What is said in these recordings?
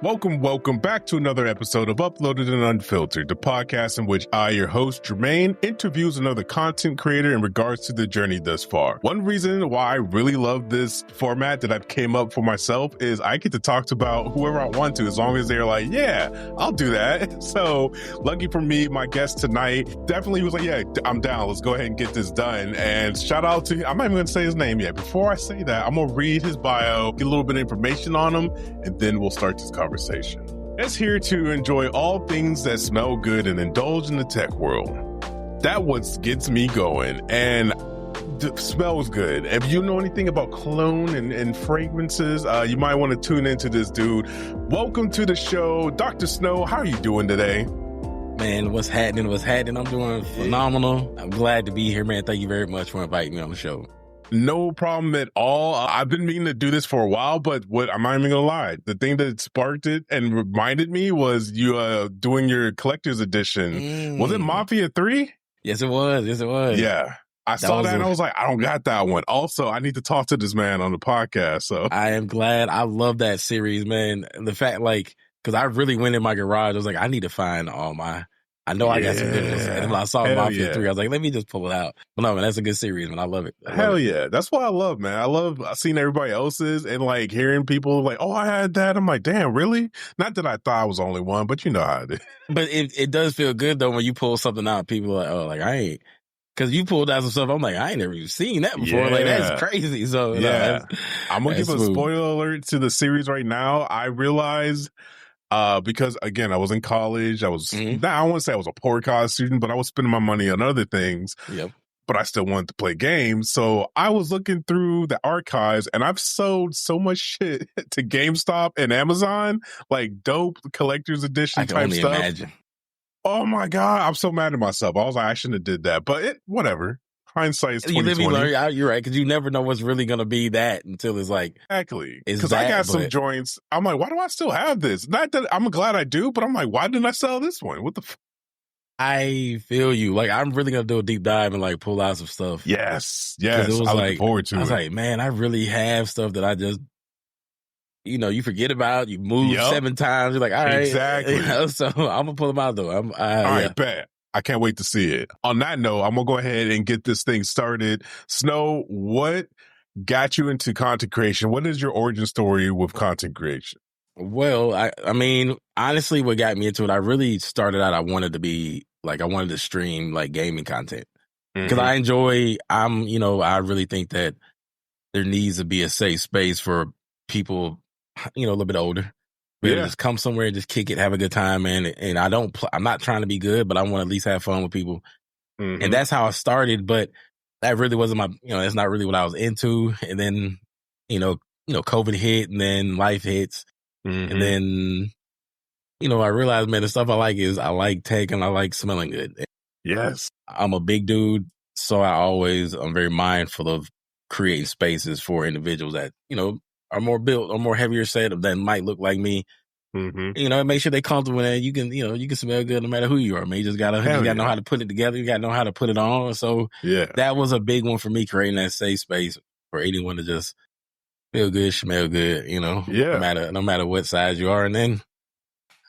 Welcome back to another episode of Uploaded and Unfiltered, the podcast in which I, your host, Jermaine, interviews another content creator in regards to the journey thus far. One reason why I really love this format that I've came up for myself is I get to talk about whoever I want to, as long as they're like, yeah, I'll do that. So lucky for me, my guest tonight definitely was like, yeah, I'm down. Let's go ahead and get this done. And shout out to, I'm not even going to say his name yet. Before I say that, I'm going to read his bio, get a little bit of information on him, and then we'll start this conversation. It's here to enjoy all things that smell good and indulge in the tech world. That what gets me going, and smells good. If you know anything about cologne and fragrances, you might want to tune into this dude. Welcome to the show, Dr. Snow. How are you doing today? Man, what's happening? I'm doing phenomenal. I'm glad to be here, man. Thank you very much for inviting me on the show. No problem at all. I've been meaning to do this for a while, but I'm not even gonna lie. The thing that sparked it and reminded me was you doing your collector's edition. Was it Mafia 3? Yes, it was. Yeah. I saw that and I was like, I don't got that one. Also, I need to talk to this man on the podcast. So I am glad. I love that series, man. The fact, because I really went in my garage. I was like, I need to find all my. I know I got some good ones. And when I saw Mafia 3, I was like, let me just pull it out. But no, man, that's a good series, man. I love it. Hell yeah. That's what I love, man. I've seen everybody else's and hearing people like, oh, I had that. I'm like, damn, really? Not that I thought I was the only one, but you know how it is. But it does feel good, though, when you pull something out. People are like, oh, I ain't. Because you pulled out some stuff. I'm like, I ain't never even seen that before. Yeah. That's crazy. So, yeah. I'm going to give a spoiler alert to the series right now. I realized... because again, I was in college. I was, I don't want to say I was a poor college student, but I was spending my money on other things. Yep. But I still wanted to play games. So I was looking through the archives and I've sold so much shit to GameStop and Amazon, like dope collector's edition type stuff. Imagine. Oh my God. I'm so mad at myself. I was like, I shouldn't have did that, but whatever. Hindsight is 2020. You're right, because you never know what's really going to be that until it's like... Exactly. Because I got some joints. I'm like, why do I still have this? Not that I'm glad I do, but I'm like, why didn't I sell this one? What the I feel you. I'm really going to do a deep dive and pull out some stuff. Yes. I was looking forward to it. I was like, man, I really have stuff that I just... you forget about. You move 7 times. You're like, all right. Exactly. So I'm going to pull them out, though. All right, bet. I can't wait to see it. On that note, I'm going to go ahead and get this thing started. Snow, what got you into content creation? What is your origin story with content creation? Well, I mean, honestly, what got me into it, I really started out, I wanted to stream gaming content. Because I really think that there needs to be a safe space for people, a little bit older. Just come somewhere and just kick it, have a good time, man. And I'm not trying to be good, but I want to at least have fun with people. And that's how I started. But that really wasn't that's not really what I was into. And then, COVID hit and then life hits. And then, I realized, man, the stuff I like is I like tech and I like smelling good. Yes. I'm a big dude. So I'm very mindful of creating spaces for individuals that, are more built or more heavier set that might look like me. Make sure they're comfortable and you can smell good no matter who you are, man. You just gotta know how to put it together. You gotta know how to put it on. So that was a big one for me, creating that safe space for anyone to just feel good, smell good, no matter what size you are. And then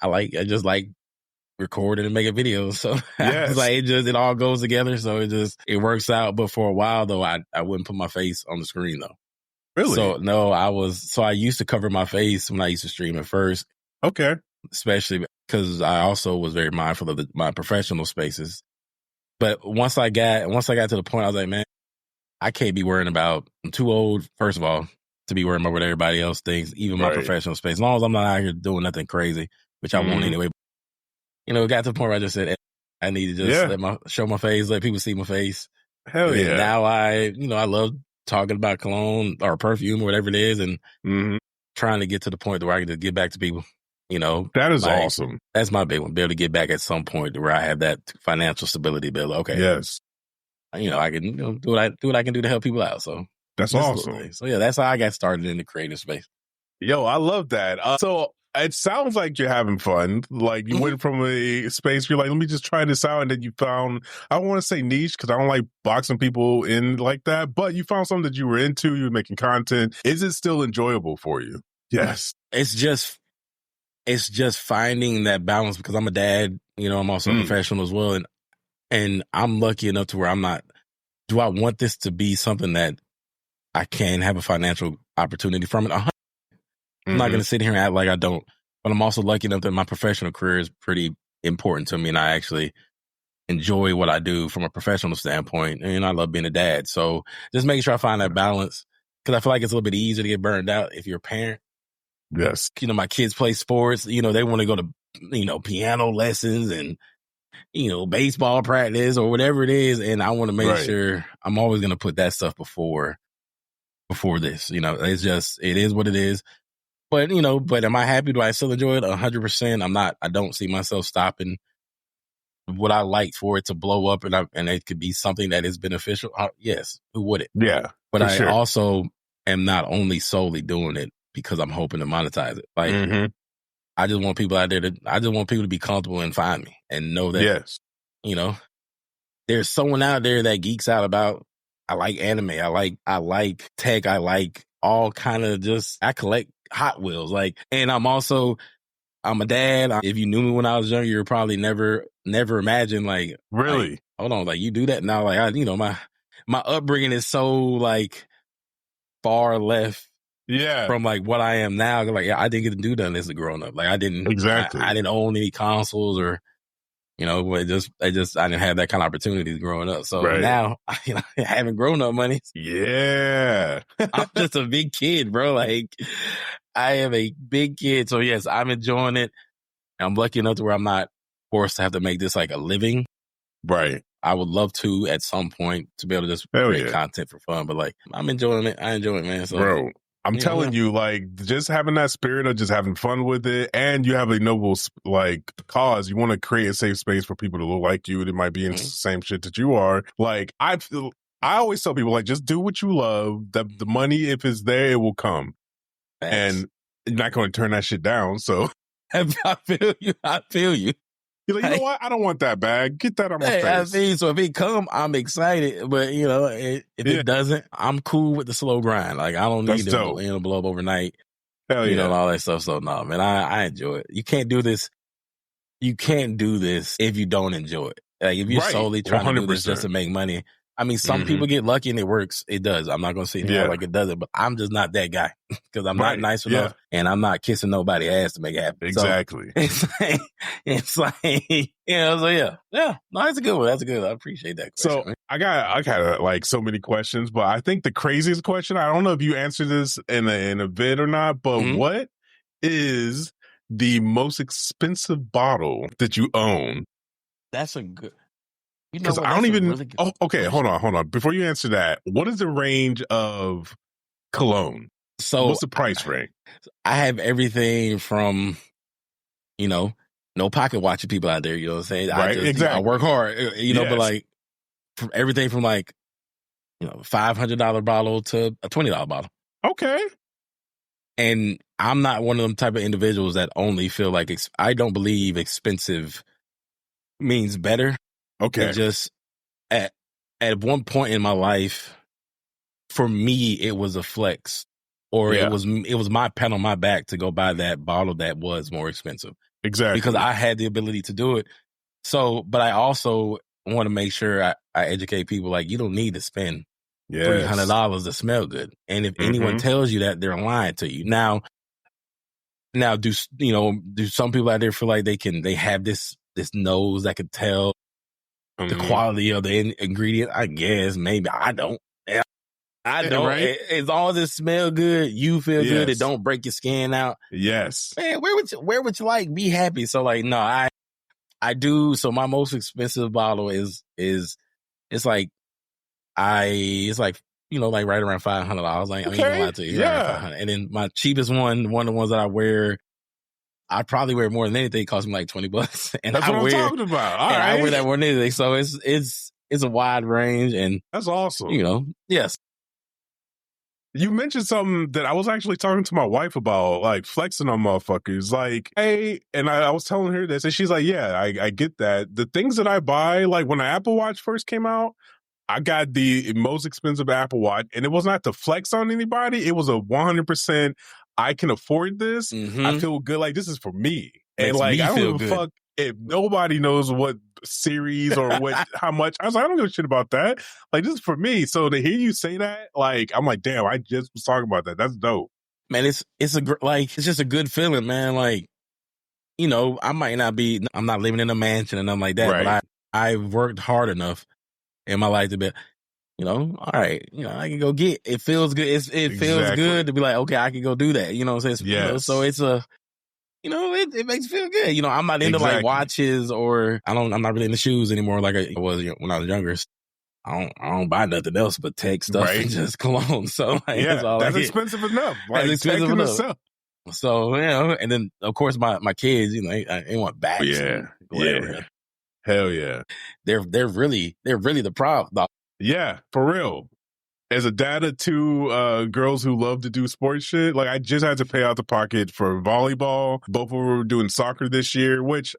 I just like recording and making videos. So it all goes together. So it works out. But for a while though, I wouldn't put my face on the screen though. Really? So no, I used to cover my face when I used to stream at first. Okay. Especially because I also was very mindful of my professional spaces. But once I got to the point, I was like, man, I can't be worrying about, I'm too old, first of all, to be worrying about what everybody else thinks, even my professional space. As long as I'm not out here doing nothing crazy, which I won't anyway. It got to the point where I just said, I need to just show my face, let people see my face. Hell yeah. Now I love talking about cologne or perfume or whatever it is and trying to get to the point where I can just get back to people, That is awesome. That's my big one. Be able to get back at some point where I have that financial stability. Be able, okay. Yes. I can do what I can do to help people out. So that's awesome. So that's how I got started in the creative space. Yo, I love that. So it sounds like you're having fun. Like you went from a space, you're like, let me just try this out. And then you found, I don't want to say niche because I don't like boxing people in like that, but you found something that you were into, you were making content. Is it still enjoyable for you? Yes. It's just it's just finding that balance because I'm a dad, you know, I'm also a professional as well. And I'm lucky enough to where I'm not, do I want this to be something that I can have a financial opportunity from it? I'm not going to sit here and act like I don't, but I'm also lucky enough that my professional career is pretty important to me. And I actually enjoy what I do from a professional standpoint. And I love being a dad. So just making sure I find that balance because I feel like it's a little bit easier to get burned out if you're a parent. Yes. You know, my kids play sports, you know, they want to go to, you know, piano lessons and, you know, baseball practice or whatever it is. And I want to make sure I'm always going to put that stuff before this, you know, it's just, it is what it is. But, you know, but am I happy? Do I still enjoy it? 100%. I'm not, I don't see myself stopping what I like for it to blow up and it could be something that is beneficial. Yes. Who wouldn't? Yeah. But I also am not only solely doing it because I'm hoping to monetize it. Like, I just want people out there I just want people to be comfortable and find me and know that, you know, there's someone out there that geeks out about, I like anime. I like tech. I like all kind of I collect Hot Wheels. Like, and I'm a dad. If you knew me when I was younger, you're probably never imagined like, really, like, hold on, like you do that now. Like, you know, my upbringing is so like far left. Yeah. From like what I am now, like I didn't get to do that as a grown up. Like I didn't I didn't own any consoles or, you know, I didn't have that kind of opportunities growing up. So now, you know, having grown up money, I'm just a big kid, bro. Like I am a big kid. So yes, I'm enjoying it. I'm lucky enough to where I'm not forced to have to make this like a living. Right. I would love to at some point to be able to just create content for fun, but like I'm enjoying it. I enjoy it, man. So, bro, I'm telling you, like, just having that spirit of just having fun with it, and you have a noble, like, cause. You want to create a safe space for people to look like you that might be into the same shit that you are. Like, I always tell people, like, just do what you love. The money, if it's there, it will come. Thanks. And you're not going to turn that shit down, so. I feel you. You're like, you know what? I don't want that bag. Get that on my face. I mean, so if it come, I'm excited. But, you know, if it doesn't, I'm cool with the slow grind. Like, I don't need to blow up overnight. Hell you know, and all that stuff. So, no, man, I enjoy it. You can't do this. You can't do this if you don't enjoy it. Like, if you're solely trying 100%. To do this just to make money. I mean, some people get lucky and it works. It does. I'm not going to say like it doesn't, but I'm just not that guy because I'm not nice enough and I'm not kissing nobody's ass to make it happen. Exactly. So, it's like, you know, so yeah. No, that's a good one. That's a good one. I appreciate that question. So I got like so many questions, but I think the craziest question, I don't know if you answered this in a vid or not, but what is the most expensive bottle that you own? That's a good... Because I don't even... Really okay, hold on. Before you answer that, what is the range of cologne? So what's the price range? I have everything from, you know, no pocket watching people out there, you know what I'm saying? Right, exactly. I work hard, you know, but like from everything from like, you know, $500 bottle to a $20 bottle. Okay. And I'm not one of them type of individuals that only feel like I don't believe expensive means better. Okay. It just at one point in my life, for me, it was a flex, or it was my pat on my back to go buy that bottle that was more expensive. Exactly. Because I had the ability to do it. So, but I also want to make sure I educate people like you don't need to spend $300 to smell good. And if anyone tells you that, they're lying to you. Now, do some people out there feel like they have this nose that could tell the quality of the ingredient? I guess maybe I don't. I don't. Right? As long as it smell good, you feel good. It don't break your skin out. Yes, man. Where would you like be happy? So like, no, I do. So my most expensive bottle is it's like you know, like right around $500. Like I ain't gonna lie to you. Yeah. And then my cheapest one of the ones that I wear, I probably wear more than anything. It costs me like $20, and that's what I'm talking about. All right. I wear that more than anything. So it's a wide range, and that's awesome. You know, yes. You mentioned something that I was actually talking to my wife about, like flexing on motherfuckers. Like, hey, and I was telling her this, and she's like, "Yeah, I get that. The things that I buy, like when the Apple Watch first came out, I got the most expensive Apple Watch, and it was not to flex on anybody. It was a 100%. I can afford this. Mm-hmm. I feel good. Like, this is for me. Makes and like, me I don't feel give a good. fuck if nobody knows what series or what, how much. I was like, I don't give a shit about that. Like, this is for me. So to hear you say that, like, I'm like, damn, I just was talking about that. That's dope. Man, it's just a good feeling, man. Like, you know, I'm not living in a mansion and nothing like that, Right. but I've worked hard enough in my life to be, you know, all right, you know, I can go get, it feels good. It feels good to be like, okay, I can go do that. You know what I'm saying? Yes. You know, so it's you know, it makes me feel good. You know, I'm not into like watches or I'm not really into shoes anymore like I was when I was younger. I don't buy nothing else but tech stuff and just cologne. So like, that's expensive enough. Like, that's expensive enough. So, you know, and then of course my kids, you know, they want backs. Yeah. Hell yeah. They're really the problem. Yeah, for real. As a dad of two girls who love to do sports shit, like I just had to pay out the pocket for volleyball. Both of them were doing soccer this year, which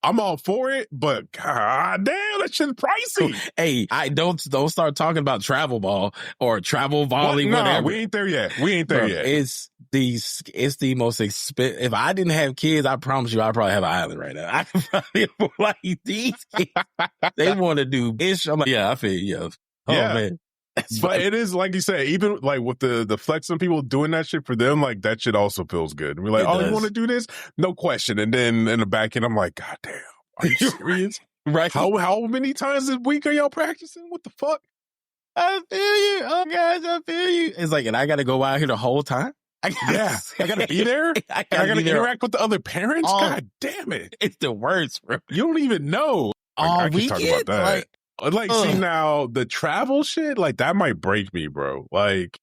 I'm all for it, but god damn, that shit's pricey. Hey, I don't start talking about travel ball or travel volley, whatever. We ain't there yet. Yet. It's the most expensive. If I didn't have kids, I promise you, I'd probably have an island right now. I could probably like these kids. They want to do ish. I'm like, yeah, I feel you. Oh man. But it is like you said, even like with the flexing people doing that shit for them, like that shit also feels good. We're like, you want to do this? No question. And then in the back end, I'm like, god damn, are you serious? Right? How many times a week are y'all practicing? What the fuck? I feel you. Oh gosh, I feel you. It's like, and I got to go out here the whole time. I got to be there. I got to interact with the other parents. God damn it! It's the worst, bro. You don't even know. I can talk about that. See now the travel shit, like that might break me, bro. Like,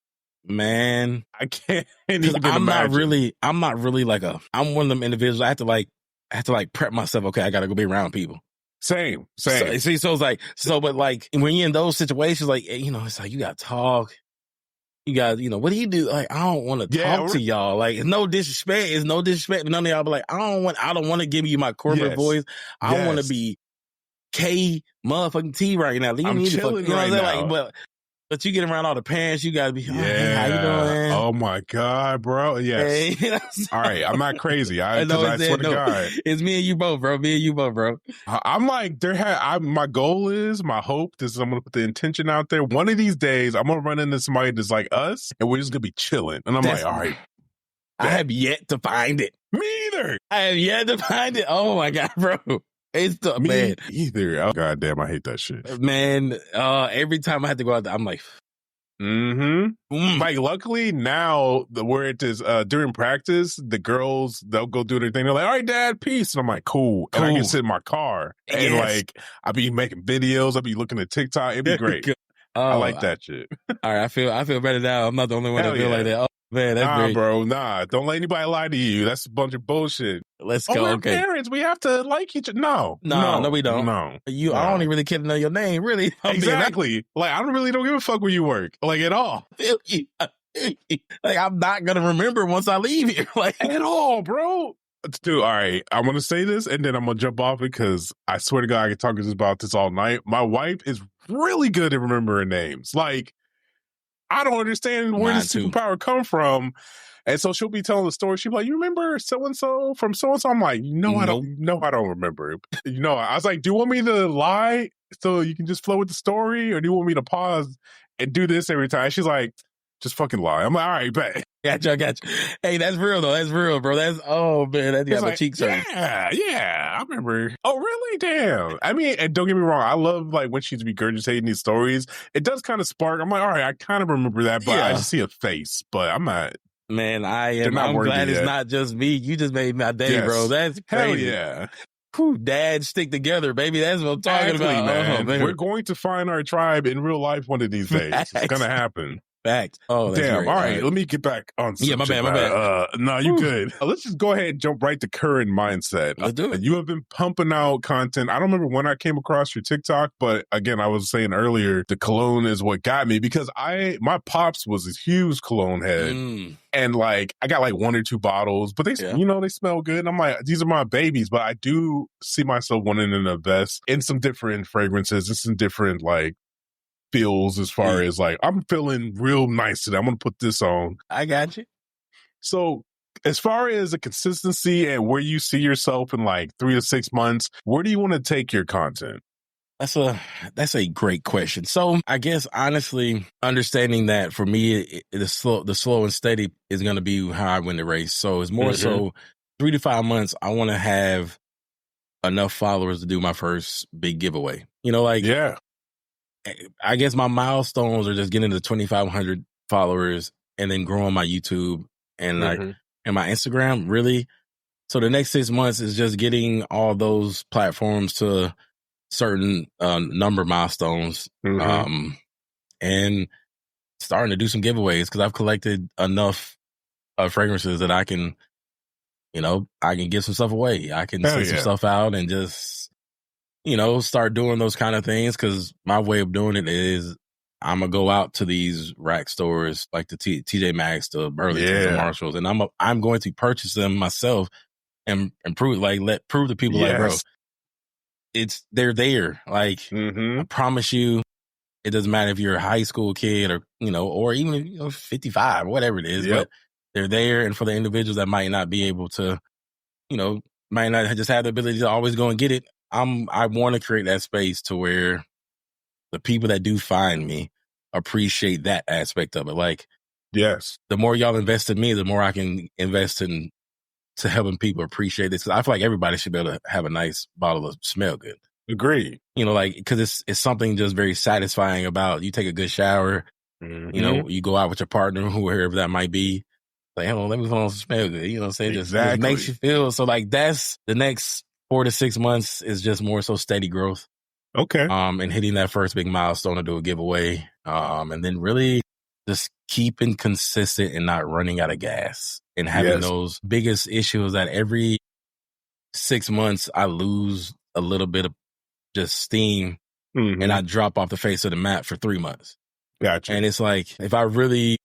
man, I can't even imagine. I'm not really like I'm one of them individuals. I have to like prep myself. Okay, I got to go be around people. Same. So it's like, but like when you're in those situations, like, you know, it's like you got to talk. You got, you know, what do you do? Like, I don't want to talk to y'all. Like, it's no disrespect. None of y'all be like, I don't want to give you my corporate voice. I want to be K motherfucking T right now. I'm chilling right now. Like, but you get around all the parents, you gotta be, hey, how you doing? Oh my god, bro. Yes. Hey, all right, I'm not crazy. I swear to God, it's me and you both, bro. I'm like, my goal is, my hope is I'm gonna put the intention out there. One of these days, I'm gonna run into somebody that's like us, and we're just gonna be chilling. And I'm like, all right. I have yet to find it. Me either. I have yet to find it. Oh my god, bro. It's the man either. Oh god damn, I hate that shit. Man, every time I have to go out there, I'm like, Like, luckily now where it is during practice, the girls, they'll go do their thing. They're like, all right, dad, peace. And I'm like, cool. And I can sit in my car and like I'll be making videos, I'll be looking at TikTok. It'd be great. I like that shit. All right, I feel better now. I'm not the only one that feel like that. Oh man, that's great. Bro, nah. Don't let anybody lie to you. That's a bunch of bullshit. Let's go. We're parents. We have to like each other. No, we don't. No. I don't even really care to know your name, really. Exactly. Like, I don't give a fuck where you work. Like, at all. Like, I'm not gonna remember once I leave here. Like, at all, bro. Dude, all right. I'm gonna say this and then I'm gonna jump off it because I swear to God, I can talk about this all night. My wife is really good at remembering names. Like, I don't understand where this superpower come from. And so she'll be telling the story. She'll be like, you remember so-and-so from so-and-so? I'm like, I don't remember. You know, I was like, do you want me to lie so you can just flow with the story? Or do you want me to pause and do this every time? She's like, just fucking lie. I'm like, all right, bet. Gotcha. Hey, that's real though. That's real, bro. Oh man, that's got my cheeks hurt. Yeah, I remember. Oh, really? Damn. I mean, and don't get me wrong, I love like when she's regurgitating these stories. It does kind of spark. I'm like, all right, I kind of remember that, but I just see a face. But I'm not. Man, I'm glad it's not just me. You just made my day, bro. That's crazy. Hell yeah. Whew, dads stick together, baby. That's what I'm talking about, man. We're going to find our tribe in real life one of these days. It's gonna happen. Facts. Oh, that's damn. Great. All right, let me get back on. My bad. No, you good. Let's just go ahead and jump right to current mindset. Let's do it. You have been pumping out content. I don't remember when I came across your TikTok, but again, I was saying earlier, the cologne is what got me because my pops was this huge cologne head. And like, I got like 1 or 2 bottles, but they smell good. And I'm like, these are my babies, but I do see myself wanting to invest in some different fragrances and some different like feels as far as like, I'm feeling real nice today. I'm going to put this on. I got you. So as far as the consistency and where you see yourself in like 3 to 6 months, where do you want to take your content? That's a great question. So I guess honestly, understanding that for me, the slow and steady is going to be how I win the race. So it's more so 3 to 5 months. I want to have enough followers to do my first big giveaway. I guess my milestones are just getting to 2,500 followers and then growing my YouTube and and my Instagram really. So the next 6 months is just getting all those platforms to certain number milestones and starting to do some giveaways because I've collected enough fragrances that I can give some stuff away. I can send some stuff out and just, start doing those kind of things because my way of doing it is I'm going to go out to these rack stores like the TJ Maxx, the Burlingtons, the Marshalls, and I'm going to purchase them myself and prove to people like, bro, they're there. Like, I promise you, it doesn't matter if you're a high school kid or, or even 55 or whatever it is, but they're there. And for the individuals that might not be able to, might not just have the ability to always go and get it, I want to create that space to where the people that do find me appreciate that aspect of it. Like, the more y'all invest in me, the more I can invest in to helping people appreciate this. I feel like everybody should be able to have a nice bottle of smell good. Agreed. Because it's something just very satisfying about you take a good shower, you go out with your partner, whoever that might be. Like, hold on, let me put on some smell good. You know what I'm saying? Just makes you feel. So like that's the next 4 to 6 months is just more so steady growth. Okay. And hitting that first big milestone to do a giveaway. And then really just keeping consistent and not running out of gas and having those biggest issues that every 6 months I lose a little bit of just steam and I drop off the face of the map for 3 months. Gotcha. And it's like, if I really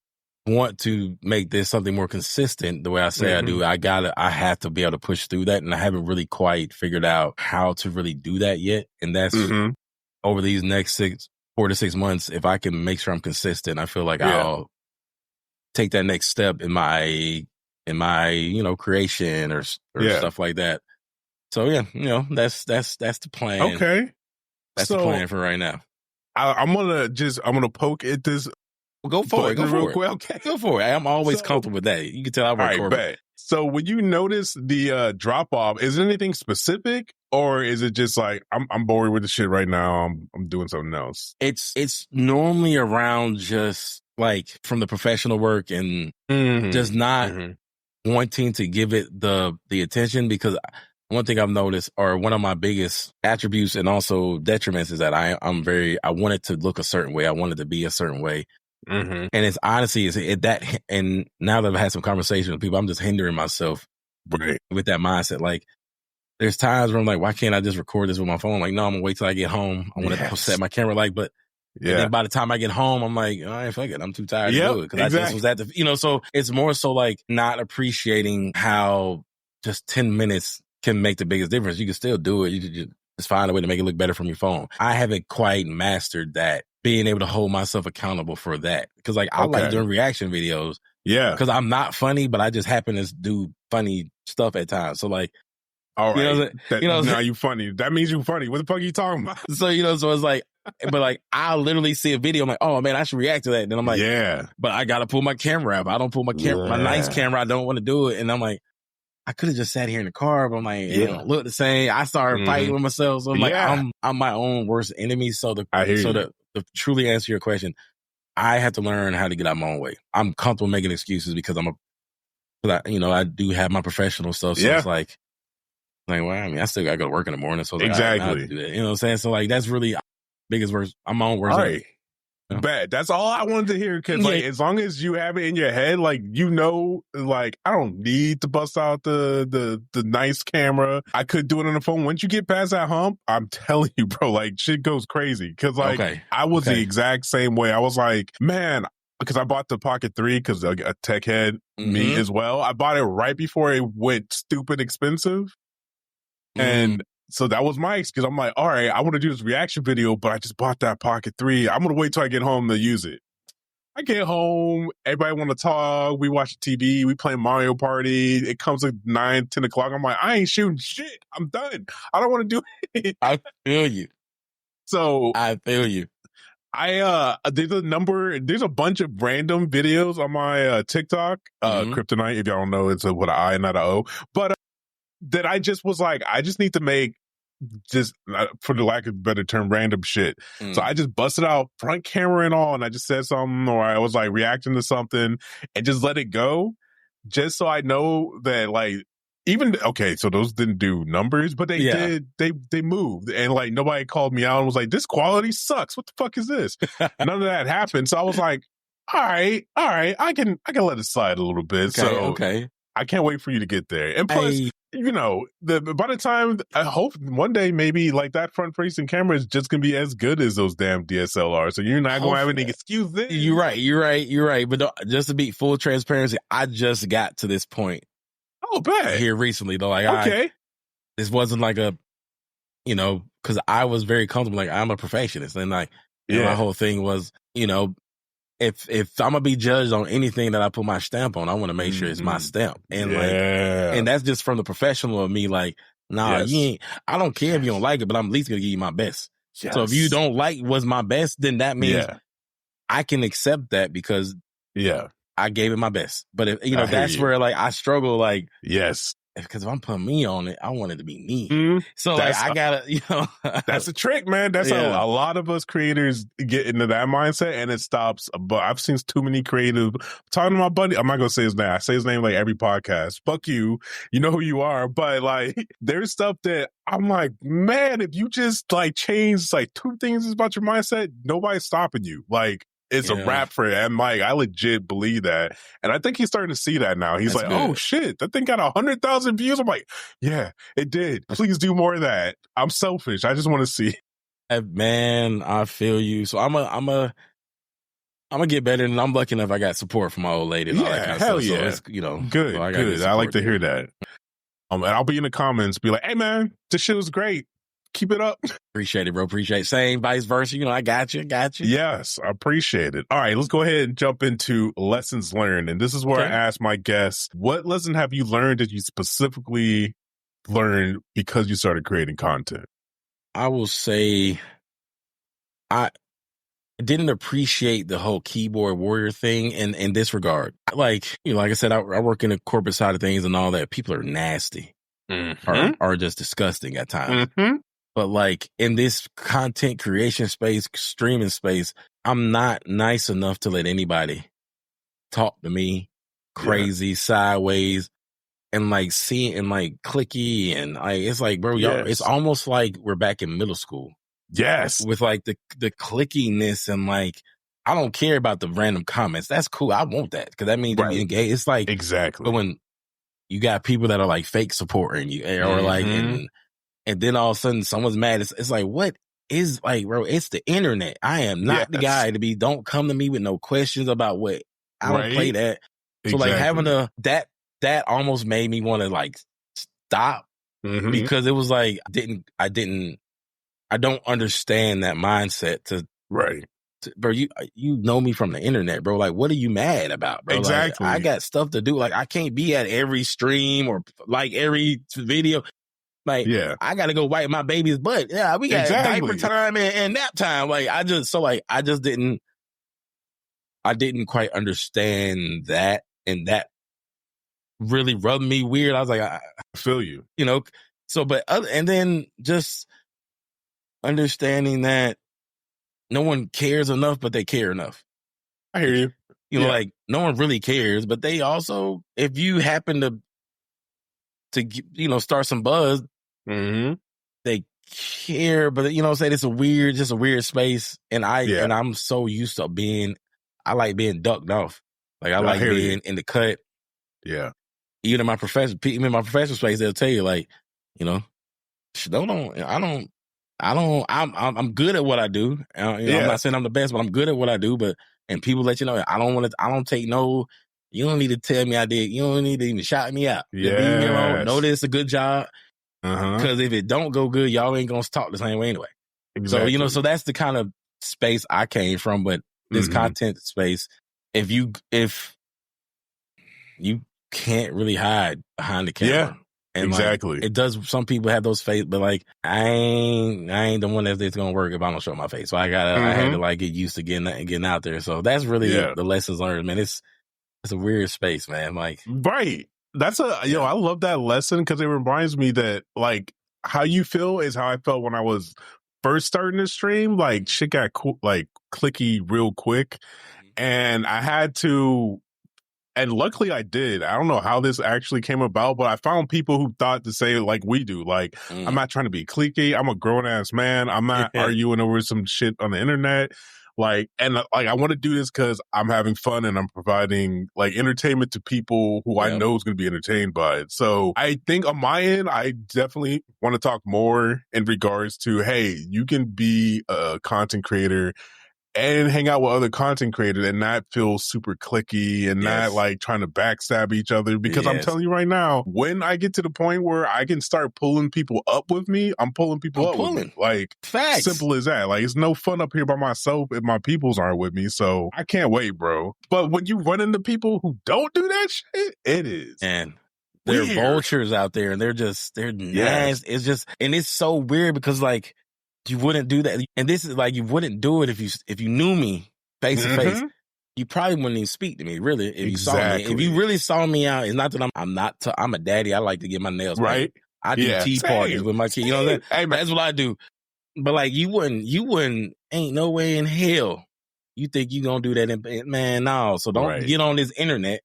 want to make this something more consistent the way I say I do, I have to be able to push through that. And I haven't really quite figured out how to really do that yet. And that's over these next 4 to 6 months. If I can make sure I'm consistent, I feel like I'll take that next step in my creation or stuff like that. So that's the plan. Okay. That's the plan for right now. I'm gonna poke at this. Go for it. Quick. Okay. Go for it. I'm always comfortable with that. You can tell I work corporate. So when you notice the drop off, is it anything specific or is it just like I'm bored with the shit right now? I'm doing something else. It's normally around just like from the professional work and just not wanting to give it the attention, because one thing I've noticed, or one of my biggest attributes and also detriments, is that I want it to look a certain way. I want it to be a certain way. And it's honestly, and now that I've had some conversations with people, I'm just hindering myself with that mindset. Like, there's times where I'm like, why can't I just record this with my phone? Like, no, I'm gonna wait till I get home. I want to set my camera, but and then by the time I get home, I'm like, all right, fuck it, I'm too tired to do it. Because I just was at the, so it's more so like not appreciating how just 10 minutes can make the biggest difference. You can still do it. You can just find a way to make it look better from your phone. I haven't quite mastered that, being able to hold myself accountable for that. Because like I like doing reaction videos. Yeah. Because I'm not funny, but I just happen to do funny stuff at times. So like, all right. Now you funny. That means you funny. What the fuck are you talking about? So, so it's like, but like, I'll literally see a video. I'm like, oh man, I should react to that. And then I'm like, but I got to pull my camera out. I don't pull my camera, my nice camera. I don't want to do it. And I'm like, I could have just sat here in the car, but I'm like, it don't look the same. I started fighting with myself. So I'm like, I'm my own worst enemy. So to truly answer your question, I have to learn how to get out my own way. I'm comfortable making excuses because I do have my professional stuff. So it's like, well, I mean, I still got to go to work in the morning. So exactly. Do that. You know what I'm saying? So like, that's really biggest worst. I'm my own worst enemy. Bad. That's all I wanted to hear. Because like, as long as you have it in your head, like, like, I don't need to bust out the nice camera. I could do it on the phone. Once you get past that hump, I'm telling you, bro, like, shit goes crazy. Because like, I was the exact same way. I was like, man, because I bought the Pocket 3 because a tech head, me as well. I bought it right before it went stupid expensive. And so that was my excuse. I'm like, all right, I want to do this reaction video, but I just bought that Pocket 3. I'm going to wait till I get home to use it. I get home, everybody want to talk. We watch TV. We play Mario Party. It comes at 9, 10 o'clock. I'm like, I ain't shooting shit. I'm done. I don't want to do it. I feel you. So I feel you. There's a bunch of random videos on my TikTok, Kryptonite. If y'all don't know, it's with an I, not an O. But that I just was like, I just need to make just, for the lack of a better term, random shit. So I just busted out front camera and all, and I just said something, or I was like reacting to something and just let it go, just so I know that like, even, okay, so those didn't do numbers, but they did, they moved, and like nobody called me out and was like, this quality sucks. What the fuck is this? None of that happened. So I was like, all right, I can let it slide a little bit. Okay. I can't wait for you to get there. And plus, you know, by the time, I hope one day maybe like that front facing camera is just going to be as good as those damn DSLRs. So you're not going to have any excuse then. You're right. But just to be full transparency, I just got to this point. Oh, bad. Here recently, though. Like, okay. This wasn't like a, you know, because I was very comfortable. Like, I'm a perfectionist. And like, my whole thing was, you know, if I'm gonna be judged on anything that I put my stamp on, I want to make sure it's my stamp. And like, and that's just from the professional of me. Like, nah, you ain't. I don't care if you don't like it, but I'm at least gonna give you my best. So if you don't like what's my best, then that means I can accept that because I gave it my best. But if, you know, that's where like I struggle. Like, because if I'm putting me on it, I want it to be me. So like, I gotta, you know, that's a trick, man. That's a lot of us creators get into that mindset, and it stops. But I've seen too many creative. Talking to my buddy, I'm not gonna say his name. I say his name like every podcast. Fuck you. You know who you are. But like, there's stuff that I'm like, man, if you just like change like 2 things about your mindset, nobody's stopping you. Like, it's a wrap for it. And Mike, I legit believe that. And I think he's starting to see that now. He's like, oh shit, that thing got 100,000 views. I'm like, yeah, it did. Please do more of that. I'm selfish. I just want to see. Man, I feel you. So I'm gonna get better, and I'm lucky enough I got support from my old lady and all that kind of stuff. Yeah. So it's, you know, good. So good. I like to hear that. And I'll be in the comments, be like, hey man, this shit was great. Keep it up. Appreciate it, bro. Appreciate it. Same, vice versa. You know, I got you. Yes, I appreciate it. All right, let's go ahead and jump into lessons learned. And this is where I ask my guests, what lesson have you learned that you specifically learned because you started creating content? I will say I didn't appreciate the whole keyboard warrior thing in this regard. Like, you know, like I said, I work in the corporate side of things and all that. People are nasty or just disgusting at times. But like in this content creation space, streaming space, I'm not nice enough to let anybody talk to me crazy, sideways, and like seeing and like clicky, and like it's like, bro, y'all, it's almost like we're back in middle school. Yes, with like the clickiness, and like I don't care about the random comments. That's cool. I want that because that means you engage. It's like exactly. But when you got people that are like fake supporting you, or like and then all of a sudden someone's mad. It's like, what is like, bro? It's the internet. I am not the guy to be. Don't come to me with no questions about what I don't play that. So like having that almost made me want to like stop because it was like I don't understand that mindset to bro. You know me from the internet, bro. Like, what are you mad about, bro? Exactly. Like, I got stuff to do. Like, I can't be at every stream or like every video. Like, I got to go wipe my baby's butt. Yeah, we got diaper time and nap time. Like, I didn't quite understand that, and that really rubbed me weird. I was like, I feel you, you know. So, and then just understanding that no one cares enough, but they care enough. I hear you. You know, like no one really cares, but they also, if you happen to you know, start some buzz, they care. But you know, say it's just a weird space, and I'm so used to I like being ducked off. Like I like being in the cut. Yeah. Even in my professional space, they'll tell you like, you know, I'm good at what I do. You know, I'm not saying I'm the best, but I'm good at what I do. And people let you know, I don't take no, you don't need to tell me I did. You don't need to even shout me out. Yeah. Know that it's a good job. Because if it don't go good, y'all ain't going to talk the same way anyway. Exactly. So, you know, so that's the kind of space I came from. But this content space, if you can't really hide behind the camera. Yeah, and exactly. Like, it does. Some people have those face, but like I ain't the one that's gonna work if I don't show my face. So I had to like get used to getting out there. So that's really the lessons learned, man. It's a weird space, man. Like, right. That's I love that lesson because it reminds me that like how you feel is how I felt when I was first starting to stream. Like shit got like clicky real quick, and I had to. And luckily I did. I don't know how this actually came about, but I found people who thought to say like we do. Like, I'm not trying to be cliquey. I'm a grown ass man. I'm not arguing over some shit on the internet. Like, and like, I want to do this because I'm having fun and I'm providing like entertainment to people who I know is going to be entertained by it. So I think on my end, I definitely want to talk more in regards to, hey, you can be a content creator and hang out with other content creators and not feel super cliquey and not like trying to backstab each other. Because I'm telling you right now, when I get to the point where I can start pulling people up with me, I'm pulling people up with me. Like, facts. Simple as that. Like, it's no fun up here by myself if my peoples aren't with me. So I can't wait, bro. But when you run into people who don't do that shit, it is. And they're vultures out there and they're nasty. It's just, and it's so weird because like, you wouldn't do that. And this is like, you wouldn't do it if you knew me face to face. You probably wouldn't even speak to me, really, if you saw me. If you really saw me out, it's not that I'm a daddy. I like to get my nails painted. I do tea parties with my kids. You know what I'm saying? Hey, that's what I do. But like, you wouldn't, ain't no way in hell you think you gonna do that. Man, no. So don't get on this internet.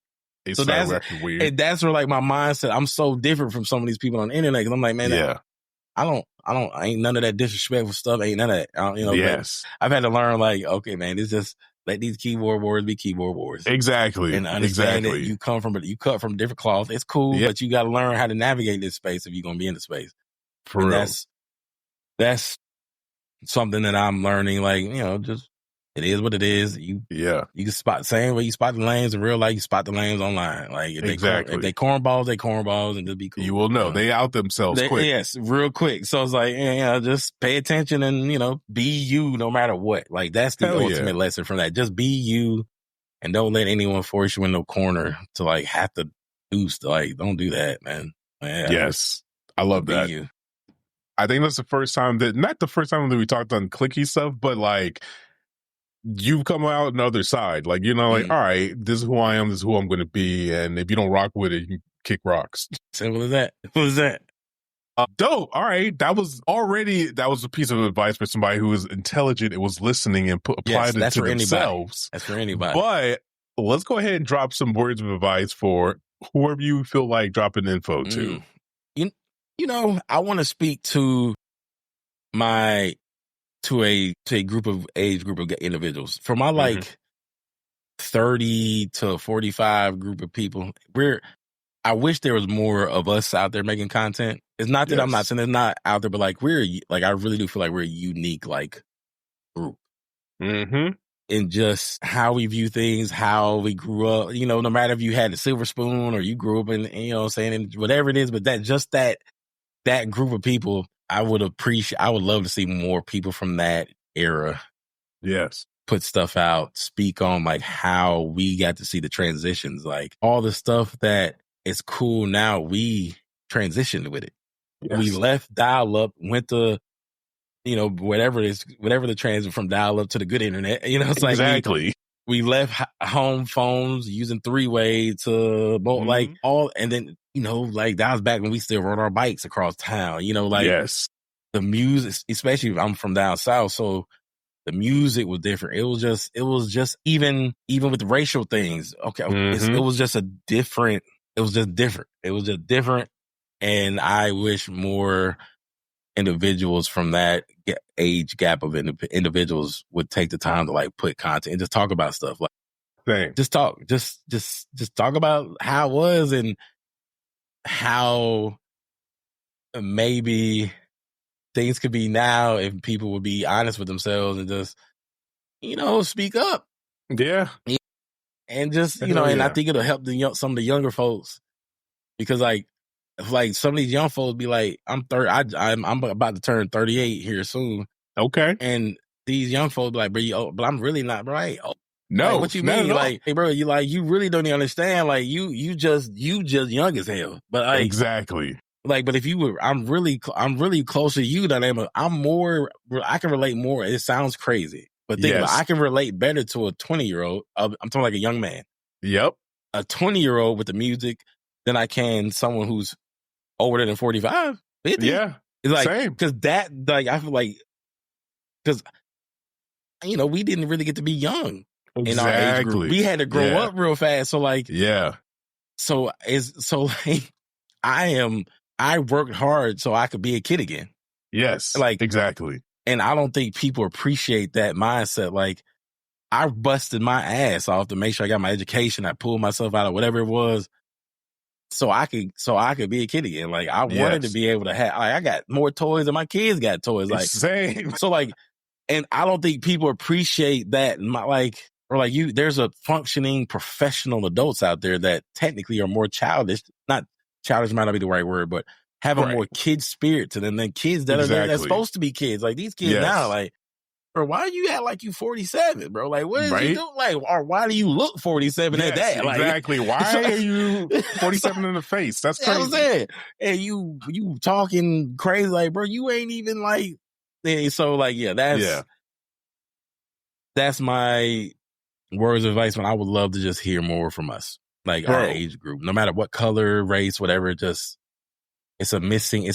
So that's weird. And that's where like my mindset, I'm so different from some of these people on the internet. Cause I'm like, man, I ain't none of that disrespectful stuff. Ain't none of that. You know, I've had to learn like, okay, man, it's just let these keyboard warriors be keyboard warriors. Exactly. And understand that you cut from different cloth. It's cool, but you got to learn how to navigate this space if you're going to be in the space. For real. That's something that I'm learning. Like, you know, just it is what it is. You can spot same way you spot the lanes in real life. You spot the lanes online. Like if they cornballs, they cornballs, and just be cool. You will know they out themselves quick. Yes, real quick. So it's like, just pay attention and be you no matter what. Like that's the ultimate lesson from that. Just be you, and don't let anyone force you in no corner to like have to do stuff. Like don't do that, man. Yes, I love that. Be you. I think that's the first time not the first time that we talked on clicky stuff, but like. You've come out on the other side. Like, like, all right, this is who I am, this is who I'm going to be. And if you don't rock with it, you can kick rocks. Simple as that. What was that? Dope. All right. That was a piece of advice for somebody who was intelligent. It was listening and applied it to themselves. That's for anybody. But let's go ahead and drop some words of advice for whoever you feel like dropping info to. I want to speak to a group of individuals. For my like 30 to 45 group of people, I wish there was more of us out there making content. It's not that I'm not saying it's not out there, but like I really do feel like we're a unique like group. In just how we view things, how we grew up, no matter if you had a silver spoon or you grew up in, saying whatever it is, but that group of people, I would love to see more people from that era. Yes. Put stuff out, speak on like how we got to see the transitions, like all the stuff that is cool now, we transitioned with it. Yes. We left dial up, went to, whatever the transit from dial up to the good internet, it's like exactly. We left home phones using three-way to both like all, and then, like that was back when we still rode our bikes across town, yes. The music, especially if I'm from down south, so the music was different. It was just even with the racial things. Okay, it was just different. It was just different, and I wish more individuals from that age gap of individuals would take the time to like put content and just talk about stuff. Like, just talk about how it was and how maybe things could be now if people would be honest with themselves and just, speak up. Yeah. And just, and I think it'll help some of the younger folks because like some of these young folks be like, I'm about to turn 38 here soon. Okay. And these young folks be like, but I'm really not right. No, like, what you mean? Like, hey, bro, you really don't even understand. Like, you just young as hell. But like, exactly. Like, but if you were, I'm really closer to you than I'm more. I can relate more. It sounds crazy, but think about it, I can relate better to a 20-year-old. I'm talking like a young man. Yep. A 20-year-old with the music than I can someone who's older than 45, 50. Yeah. It's like, same. Because that, like, I feel like, because, we didn't really get to be young in our age group. We had to grow up real fast. So like, so like, I worked hard so I could be a kid again. Yes. Like, exactly. And I don't think people appreciate that mindset. Like, I busted my ass off to make sure I got my education. I pulled myself out of whatever it was so I could be a kid again. Like, I wanted to be able to have, like, I got more toys than my kids got toys. Like, same. So like, and I don't think people appreciate that. There's a functioning professional adults out there that technically are more childish. Not childish might not be the right word, but have a more kid spirit to them than kids that are there that's supposed to be kids. Like, these kids now, like, bro, why you act like you 47, bro? Like, what is you doing? Like, or why do you look 47 at that? Like, exactly. Why are you 47 in the face? That's crazy. You know what I'm saying? And you talking crazy, like, bro, you ain't even like. So like, that's my words of advice. When I would love to just hear more from us, like our age group, no matter what color, race, whatever. Just it's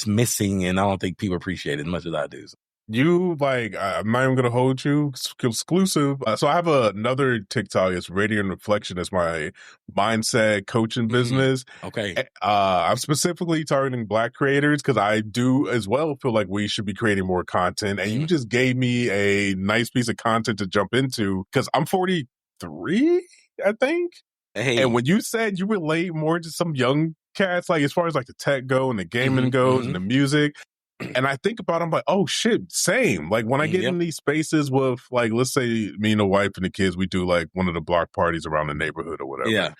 missing, and I don't think people appreciate it as much as I do. So. You like, I'm not even gonna hold you exclusive. So I have another TikTok. It's Radiant Reflection. It's my mindset coaching business. Okay. I'm specifically targeting Black creators because I do as well feel like we should be creating more content. And you just gave me a nice piece of content to jump into because I'm 43, I think. Hey. And when you said you relate more to some young cats, like as far as like the tech go and the gaming goes and the music. And I think about it, I'm like, oh shit, same. Like when I get in these spaces with, like, let's say me and the wife and the kids, we do like one of the block parties around the neighborhood or whatever. Yeah.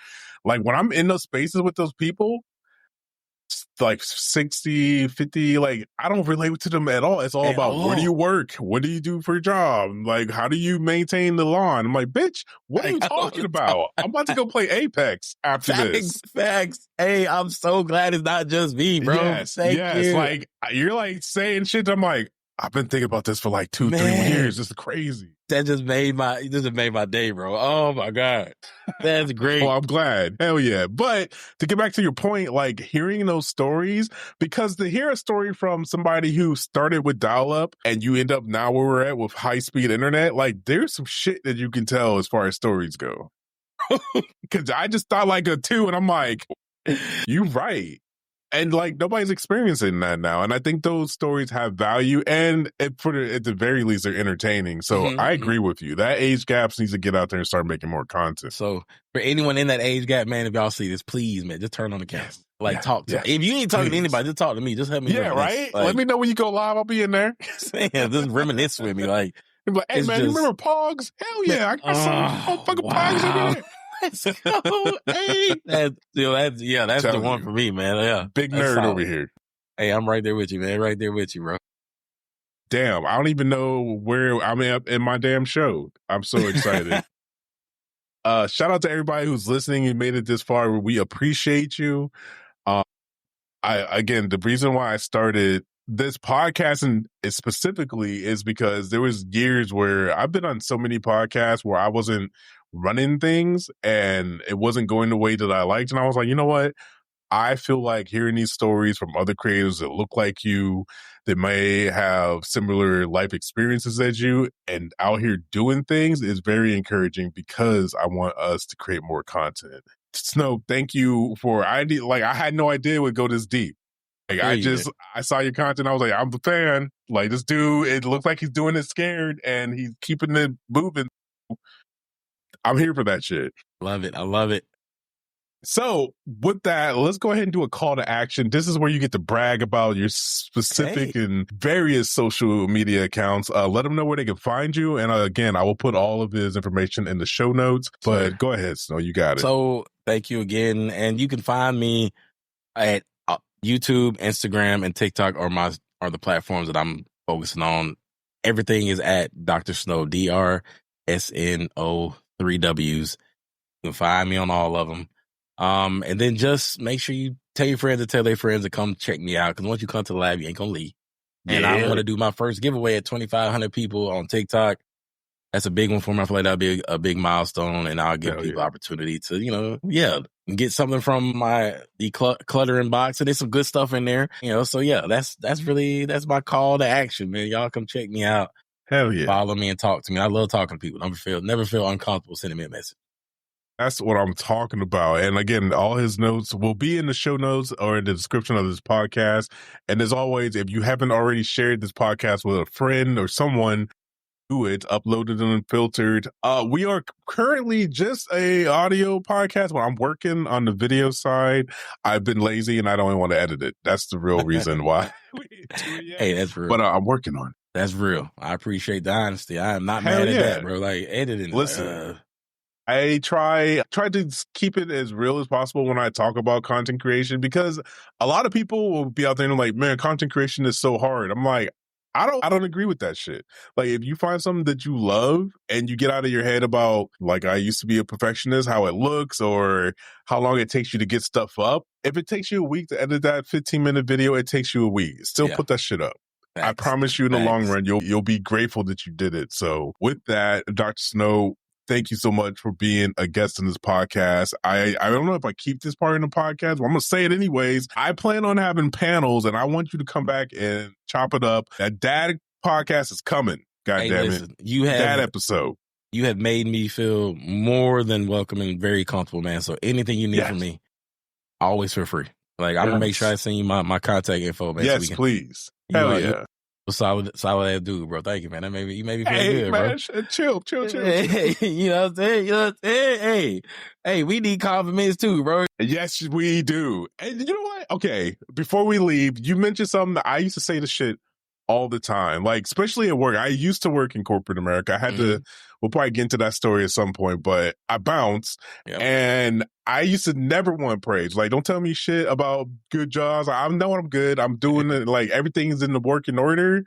Like when I'm in those spaces with those people, like 60, 50, like I don't relate to them at all. It's all about where do you work? What do you do for your job? Like, how do you maintain the lawn? I'm like, bitch, what are you talking about? I'm about to go play Apex after this. Facts. Hey, I'm so glad it's not just me, bro. Thank you. Like you're like saying shit. I'm like, I've been thinking about this for like 2-3 years. This is crazy. That just made my day, bro. Oh my God. That's great. Oh, I'm glad. Hell yeah. But to get back to your point, like hearing those stories, because to hear a story from somebody who started with dial-up and you end up now where we're at with high-speed internet, like there's some shit that you can tell as far as stories go. Because I just thought like a 2 and I'm like, you right. And like nobody's experiencing that now. And I think those stories have value and at the very least they're entertaining. So I agree with you. That age gap needs to get out there and start making more content. So for anyone in that age gap, man, if y'all see this, please, man, just turn on the camera. Like talk to me. If you ain't talking to anybody, just talk to me. Just help me. Yeah, right? Like, let me know when you go live. I'll be in there. Just reminisce with me. Like, hey man, you remember Pogs? Hell yeah. I got some motherfucking Pogs in there. Let's go. Hey, that's the one for me, man. Yeah, big nerd over here. Hey, I'm right there with you, man. Right there with you, bro. Damn, I don't even know where I'm at in my damn show. I'm so excited. Shout out to everybody who's listening and made it this far. We appreciate you. Again, the reason why I started this podcast and specifically is because there was years where I've been on so many podcasts where I wasn't running things and it wasn't going the way that I liked. And I was like, you know what? I feel like hearing these stories from other creators that look like you, that may have similar life experiences as you and out here doing things is very encouraging because I want us to create more content. Snow, thank you for, I had no idea it would go this deep. Like I saw your content. I was like, I'm the fan. Like this dude, it looks like he's doing it scared and he's keeping it moving. I'm here for that shit. Love it. I love it. So with that, let's go ahead and do a call to action. This is where you get to brag about your specific and various social media accounts. Let them know where they can find you. And again, I will put all of his information in the show notes, but go ahead, Snow, you got it. So thank you again. And you can find me at YouTube, Instagram, and TikTok are the platforms that I'm focusing on. Everything is at Dr. Snow, DrSno 3 W's. You can find me on all of them. And then just make sure you tell your friends to tell their friends to come check me out. Because once you come to the lab, you ain't going to leave. And I'm going to do my first giveaway at 2,500 people on TikTok. That's a big one for me. I feel like that'll be a big milestone, and I'll give people opportunity to, get something from my decluttering box. And there's some good stuff in there, So that's my call to action, man. Y'all come check me out. Hell yeah. Follow me and talk to me. I love talking to people. Never feel uncomfortable sending me a message. That's what I'm talking about. And again, all his notes will be in the show notes or in the description of this podcast. And as always, if you haven't already shared this podcast with a friend or someone, do it. Uploaded and Unfiltered. We are currently just a audio podcast, but I'm working on the video side. I've been lazy and I don't even want to edit it. That's the real reason why we didn't do it yet. Hey, that's real. But I'm working on it. That's real. I appreciate the honesty. I am not mad at that, bro. Like editing. Listen. I try to keep it as real as possible when I talk about content creation, because a lot of people will be out there and like, man, content creation is so hard. I'm like, I don't agree with that shit. Like, if you find something that you love and you get out of your head about, like, I used to be a perfectionist, how it looks or how long it takes you to get stuff up. If it takes you a week to edit that 15-minute video, it takes you a week. Still put that shit up. Thanks. I promise you in the long run, you'll be grateful that you did it. So with that, Dr. Snow, thank you so much for being a guest in this podcast. I don't know if I keep this part in the podcast, but I'm going to say it anyways. I plan on having panels, and I want you to come back and chop it up. That dad podcast is coming. God damn it. That episode. You have made me feel more than welcome and very comfortable, man. So anything you need from me, always feel free. Like, I'm going to make sure I send you my contact info, man. Yes, please. Hell yeah. Solid ass dude, bro. Thank you, man. You made me feel good, man, bro. Chill. Hey, you know what I'm saying? Hey, we need compliments too, bro. Yes, we do. And you know what? Okay, before we leave, you mentioned something that I used to say this shit all the time, like especially at work. I used to work in corporate America. I had to. We'll probably get into that story at some point, but I bounced, and I used to never want praise. Like, don't tell me shit about good jobs. I know I'm good. I'm doing it. Like, everything's in the working order.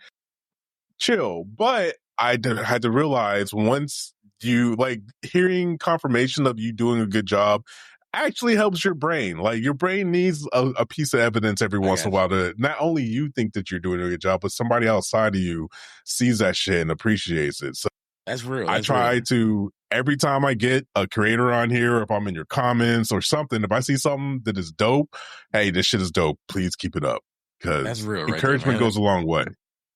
Chill. But I had to realize, once you, like, hearing confirmation of you doing a good job actually helps your brain. Like, your brain needs a piece of evidence every once in a while to not only you think that you're doing a good job, but somebody outside of you sees that shit and appreciates it. So that's real. I try to, every time I get a creator on here, or if I'm in your comments or something, if I see something that is dope, hey, this shit is dope, please keep it up. Because encouragement goes a long way.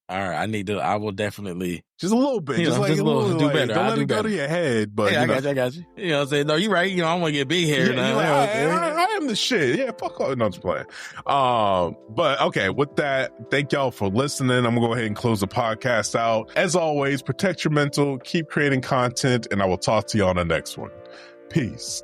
All right, I will definitely. Just a little bit. Just a little, do better. Don't let it go to your head. But I got you. You know what I'm saying? No, you're right. I don't want to get big hair. I am the shit. Yeah, fuck all. No, I'm just playing. But okay, with that, thank y'all for listening. I'm going to go ahead and close the podcast out. As always, protect your mental, keep creating content, and I will talk to you on the next one. Peace.